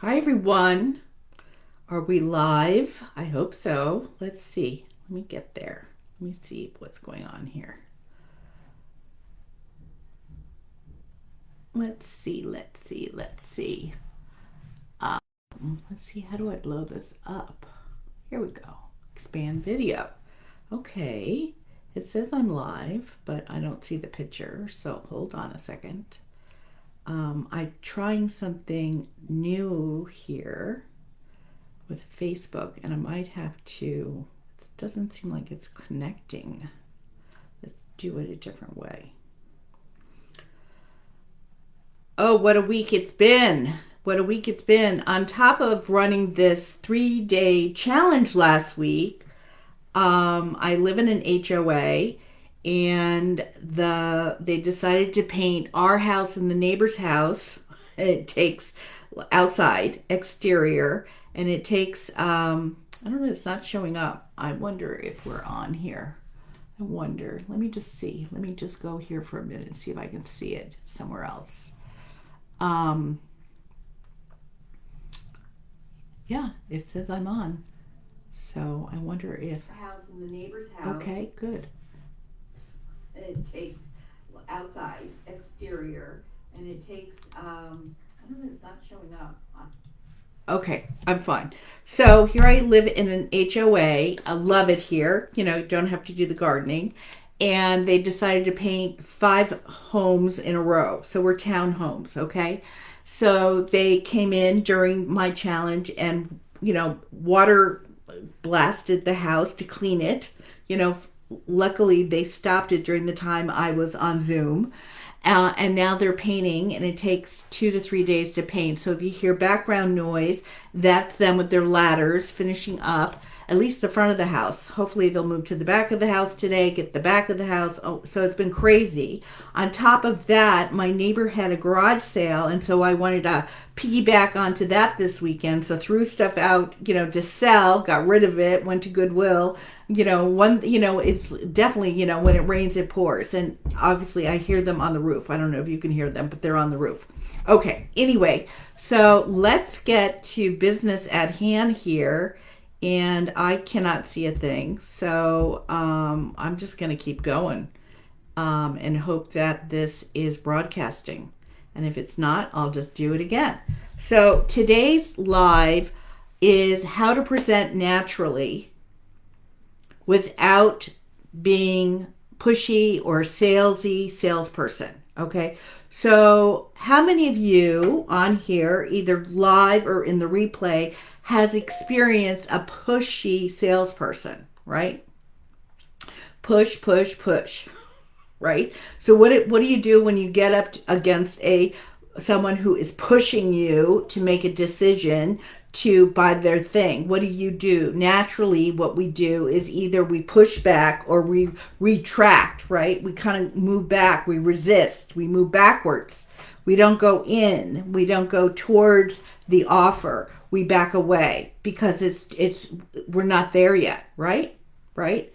Hi, everyone. Are we live? I hope so. Let's see. Let me get there. Let me see what's going on here. Let's see. Let's see. How do I blow this up? Here we go. Expand video. Okay. It says I'm live, but I don't see the picture. So hold on a second. I'm trying something new here with Facebook, and I might have to. It doesn't seem like it's connecting. Let's do it a different way. Oh, what a week it's been! What a week it's been. On top of running this 3-day challenge last week, I live in an HOA, and they decided to paint our house and the neighbor's house. And it takes outside exterior, and it takes I don't know. It's not showing up. I wonder if we're on here. I wonder. Let me just see. Let me just go here for a minute and see if I can see it somewhere else. Um, yeah, it says I'm on. So I wonder if house in the neighbor's house. Okay, good. It takes outside exterior, and it takes I don't know. It's not showing up. Okay, I'm fine. So here I live in an HOA. I love it here. Don't have to do the gardening. And they decided to paint 5 homes in a row. So we're townhomes, okay? So they came in during my challenge and, water blasted the house to clean it. Luckily they stopped it during the time I was on Zoom. And now they're painting, and it takes 2 to 3 days to paint. So if you hear background noise, that's them with their ladders finishing up at least the front of the house. Hopefully they'll move to the back of the house today, get the back of the house. Oh, so it's been crazy. On top of that, my neighbor had a garage sale, and so I wanted to piggyback onto that this weekend. So threw stuff out, to sell, got rid of it, went to Goodwill. It's definitely, when it rains, it pours. And obviously I hear them on the roof. I don't know if you can hear them, but they're on the roof. Okay. Anyway, so let's get to business at hand here. And I cannot see a thing. So I'm just going to keep going and hope that this is broadcasting. And if it's not, I'll just do it again. So today's live is how to present naturally without being pushy or salesy salesperson. Okay. So how many of you on here, either live or in the replay, has experienced a pushy salesperson, right? Push, push, push, right? So what do you do when you get up against someone who is pushing you to make a decision to buy their thing? What do? Naturally, what we do is either we push back or we retract, right? We kind of move back, we resist, we move backwards. We don't go in, we don't go towards the offer. We back away because it's we're not there yet, right? Right?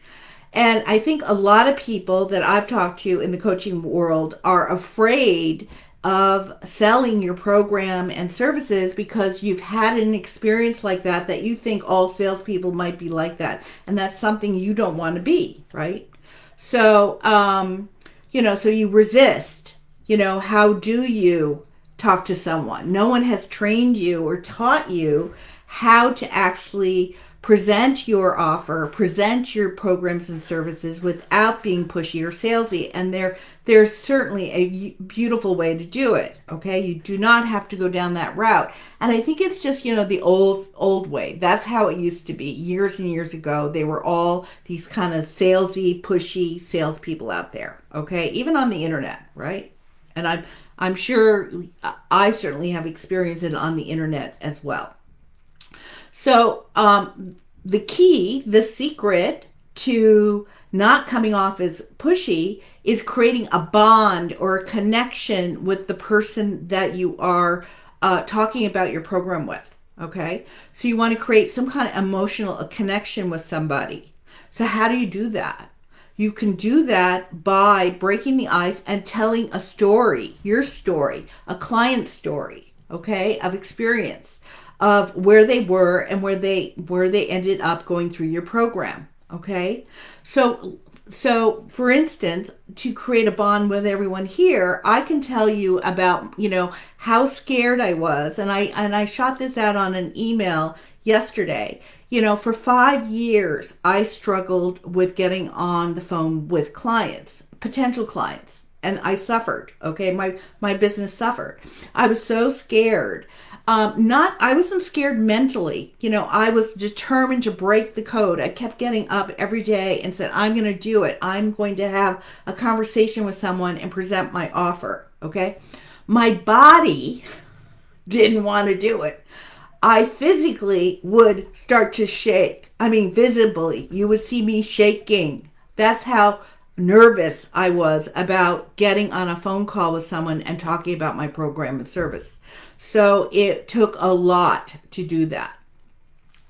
And I think a lot of people that I've talked to in the coaching world are afraid of selling your program and services because you've had an experience like that you think all salespeople might be like that. And that's something you don't want to be, right? So, so you resist. How do you talk to someone? No one has trained you or taught you how to actually present your offer, present your programs and services without being pushy or salesy. And there's certainly a beautiful way to do it. Okay, you do not have to go down that route. And I think it's just the old way. That's how it used to be years and years ago. They were all these kind of salesy, pushy salespeople out there. Okay, even on the internet, right? And I'm sure I certainly have experienced it on the internet as well. So the secret to not coming off as pushy is creating a bond or a connection with the person that you are talking about your program with. Okay, so you want to create some kind of emotional connection with somebody. So how do you do that? You can do that by breaking the ice and telling a story, your story, a client story. okay, of experience of where they were and where they ended up going through your program, okay? So for instance, to create a bond with everyone here, I can tell you about, how scared I was, and I shot this out on an email yesterday. For 5 years, I struggled with getting on the phone with clients, potential clients, and I suffered. Okay, my business suffered. I was so scared. I wasn't scared mentally. I was determined to break the code. I kept getting up every day and said, I'm going to do it. I'm going to have a conversation with someone and present my offer. Okay. My body didn't want to do it. I physically would start to shake. I mean, visibly, you would see me shaking. That's how nervous I was about getting on a phone call with someone and talking about my program and service. So it took a lot to do that.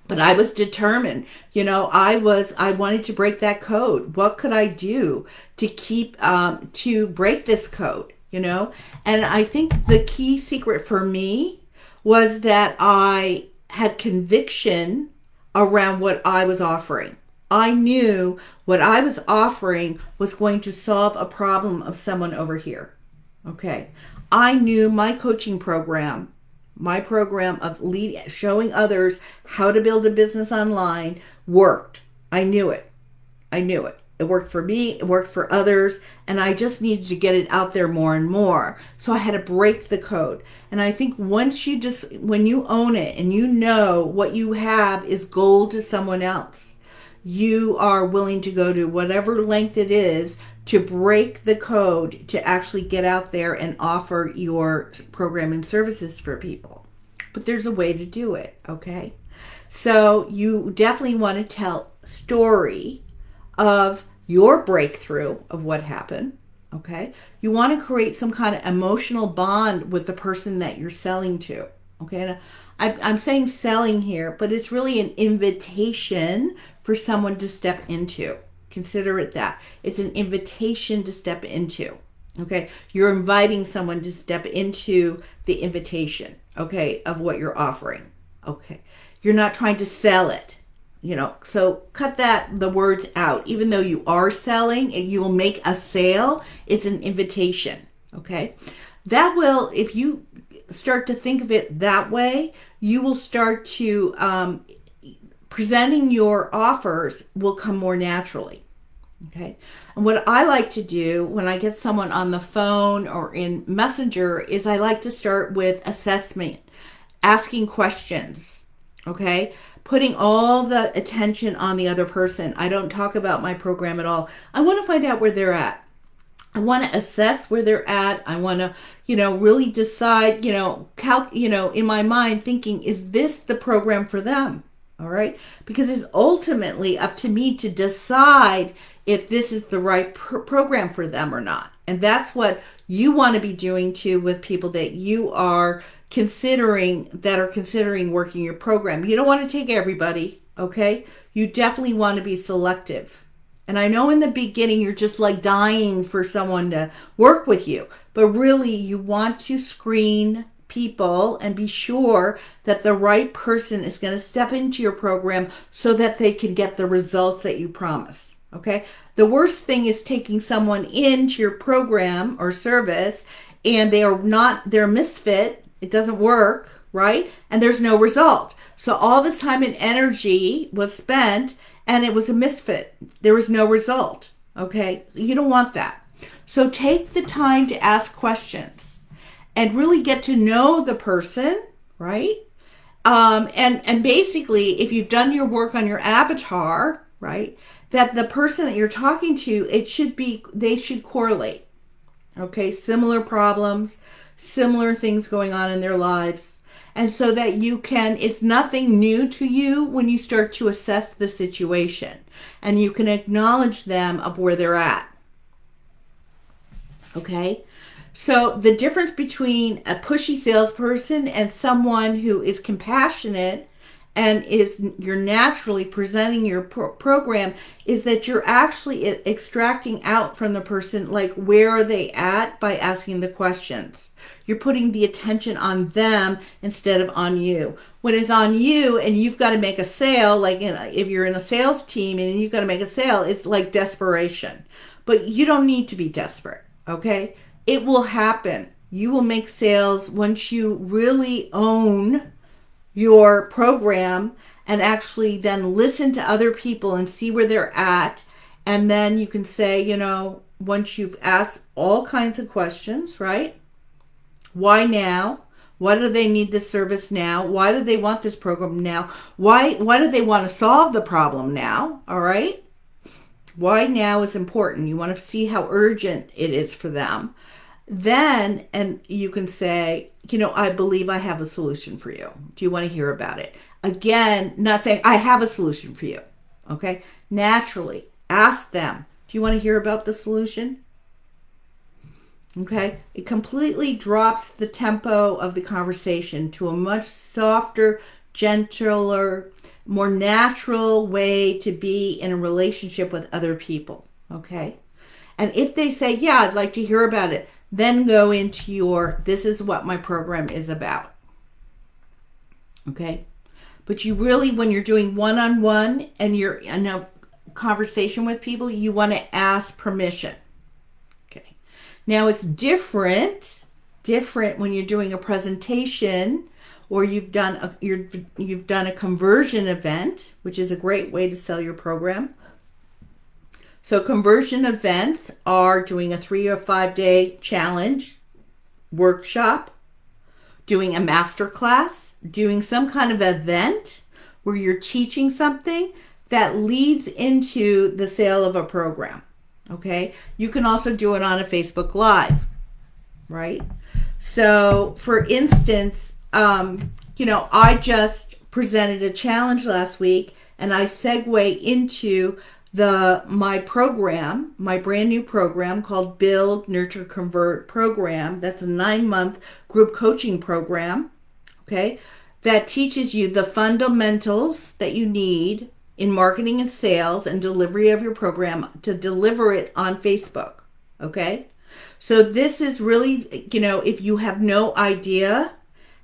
But I was determined. I wanted to break that code. What could I do to break this code? And I think the key secret for me was that I had conviction around what I was offering. I knew what I was offering was going to solve a problem of someone over here. Okay. I knew my coaching program, my program of showing others how to build a business online worked. I knew it. It worked for me, it worked for others, and I just needed to get it out there more and more. So I had to break the code. And I think when you own it and you know what you have is gold to someone else, you are willing to go to whatever length it is to break the code to actually get out there and offer your program and services for people. But there's a way to do it, okay? So you definitely want to tell a story of your breakthrough of what happened, okay? You want to create some kind of emotional bond with the person that you're selling to, okay? And I'm saying selling here, but it's really an invitation for someone to step into. Consider it that. It's an invitation to step into, okay? You're inviting someone to step into the invitation, okay, of what you're offering, okay? You're not trying to sell it. So cut the words out. Even though you are selling and you will make a sale, it's an invitation, okay? That will, if you start to think of it that way, you will start to, presenting your offers will come more naturally, okay? And what I like to do when I get someone on the phone or in Messenger is I like to start with assessment, asking questions, okay? Putting all the attention on the other person. I don't talk about my program at all. I want to find out where they're at. I want to assess where they're at. I want to, really decide, in my mind thinking, is this the program for them? All right. Because it's ultimately up to me to decide if this is the right program for them or not. And that's what you want to be doing too with people that you are considering working your program. You don't want to take everybody, okay? You definitely want to be selective. And I know in the beginning you're just like dying for someone to work with you, but really you want to screen people and be sure that the right person is going to step into your program so that they can get the results that you promise. Okay? The worst thing is taking someone into your program or service and they're a misfit. It doesn't work, right? And there's no result. So all this time and energy was spent and it was a misfit. There was no result, okay? You don't want that. So take the time to ask questions and really get to know the person, right? And basically, if you've done your work on your avatar, right, that the person that you're talking to, they should correlate, okay? Similar problems, similar things going on in their lives. And so that it's nothing new to you when you start to assess the situation and you can acknowledge them of where they're at. Okay? So the difference between a pushy salesperson and someone who is compassionate and you're naturally presenting your program, is that you're actually extracting out from the person, like, where are they at, by asking the questions. You're putting the attention on them instead of on you. When it's on you and you've got to make a sale, like if you're in a sales team and you've got to make a sale, it's like desperation. But you don't need to be desperate, okay? It will happen. You will make sales once you really own your program and actually then listen to other people and see where they're at. And then you can say, once you've asked all kinds of questions, right? Why now? Why do they need this service now? Why do they want this program now? Why do they want to solve the problem now? All right? Why now is important. You want to see how urgent it is for them. Then, and you can say, I believe I have a solution for you. Do you want to hear about it? Again, not saying I have a solution for you. Okay? Naturally, ask them, do you want to hear about the solution? Okay? It completely drops the tempo of the conversation to a much softer, gentler, more natural way to be in a relationship with other people. Okay? And if they say, yeah, I'd like to hear about it, then go into this is what my program is about. Okay? But you really, when you're doing one-on-one and you're in a conversation with people, you want to ask permission. Okay. Now it's different when you're doing a presentation or you've done a conversion event, which is a great way to sell your program. So conversion events are doing a 3 or 5 day challenge, workshop, doing a master class, doing some kind of event where you're teaching something that leads into the sale of a program. Okay? You can also do it on a Facebook Live, right? So for instance, I just presented a challenge last week and I segue into my program, my brand new program called Build, Nurture, Convert program. That's a 9-month group coaching program, okay, that teaches you the fundamentals that you need in marketing and sales and delivery of your program to deliver it on Facebook, okay? So this is really, if you have no idea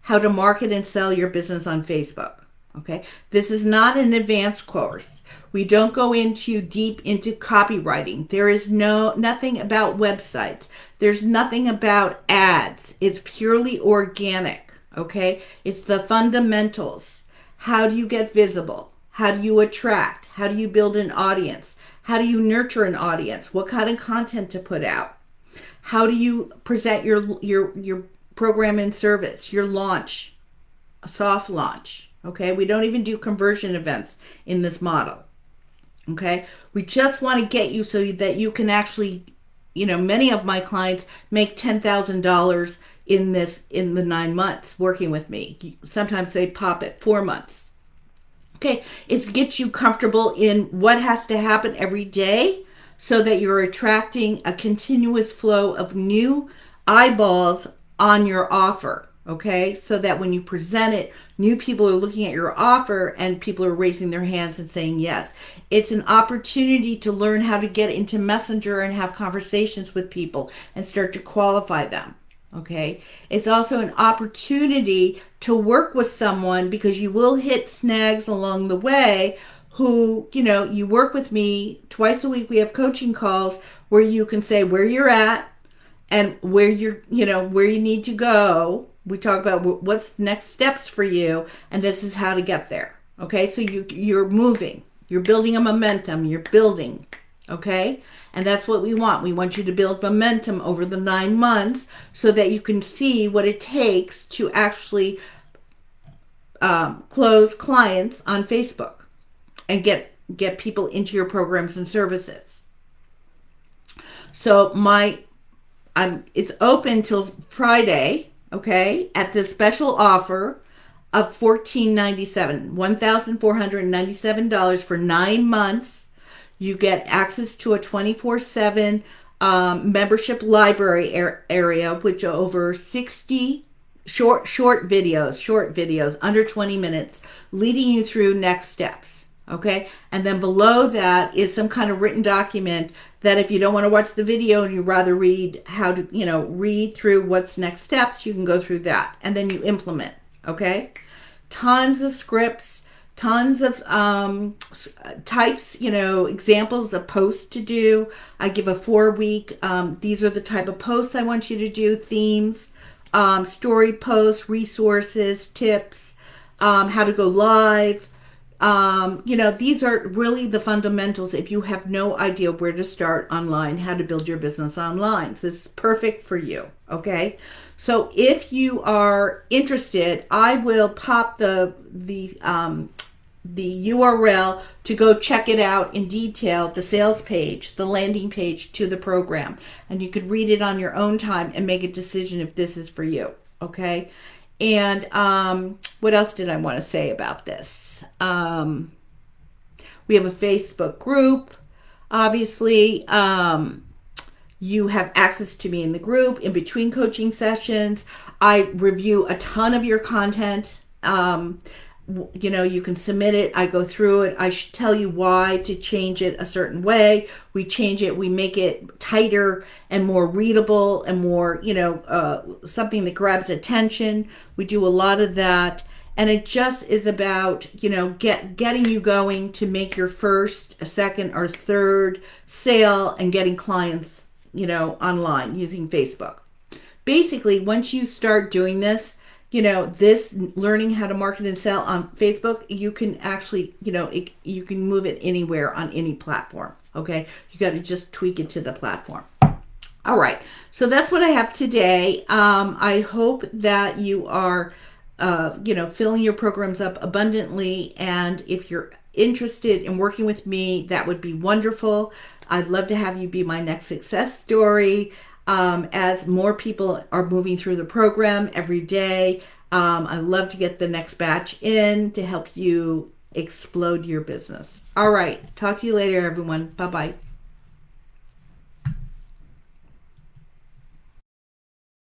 how to market and sell your business on Facebook, okay? This is not an advanced course. We don't go deep into copywriting. There is nothing about websites. There's nothing about ads. It's purely organic, okay? It's the fundamentals. How do you get visible? How do you attract? How do you build an audience? How do you nurture an audience? What kind of content to put out? How do you present your program and service, your launch, a soft launch, okay? We don't even do conversion events in this model. Okay, we just want to get you so that you can actually, many of my clients make $10,000 in the 9 months working with me. Sometimes they pop at 4 months. Okay, it's to get you comfortable in what has to happen every day so that you're attracting a continuous flow of new eyeballs on your offer. Okay, so that when you present it, new people are looking at your offer and people are raising their hands and saying yes. It's an opportunity to learn how to get into Messenger and have conversations with people and start to qualify them. Okay, it's also an opportunity to work with someone because you will hit snags along the way who, you work with me twice a week. We have coaching calls where you can say where you're at and where where you need to go. We talk about what's next steps for you, and this is how to get there. Okay, so you're moving, you're building a momentum, you're building, okay? And that's what we want. We want you to build momentum over the 9 months so that you can see what it takes to actually close clients on Facebook and get people into your programs and services. So it's open till Friday. Okay, at this special offer of $1,497, $1,497 for 9 months. You get access to a 24/7 membership library area, which over 60 short videos under 20 minutes, leading you through next steps. Okay. And then below that is some kind of written document that if you don't want to watch the video and you rather read how to, read through what's next steps, you can go through that and then you implement. Okay. Tons of scripts, tons of types, examples of posts to do. I give a 4-week, these are the type of posts I want you to do, themes, story posts, resources, tips, how to go live. These are really the fundamentals if you have no idea where to start online, how to build your business online. So this is perfect for you, okay? So if you are interested, I will pop the URL to go check it out in detail, the sales page, the landing page to the program. And you could read it on your own time and make a decision if this is for you, okay? And what else did I want to say about this? We have a Facebook group. Obviously, you have access to me in the group. In between coaching sessions, I review a ton of your content. You can submit it. I go through it. I should tell you why to change it a certain way. We change it. We make it tighter and more readable and more, something that grabs attention. We do a lot of that. And it just is about, getting you going to make your first, a second, or third sale and getting clients, online using Facebook. Basically, once you start doing this, this learning how to market and sell on Facebook, you can actually, you can move it anywhere on any platform. Okay. You got to just tweak it to the platform. All right. So that's what I have today. I hope that you are, filling your programs up abundantly. And if you're interested in working with me, that would be wonderful. I'd love to have you be my next success story. As more people are moving through the program every day, I love to get the next batch in to help you explode your business. All right. Talk to you later, everyone. Bye-bye.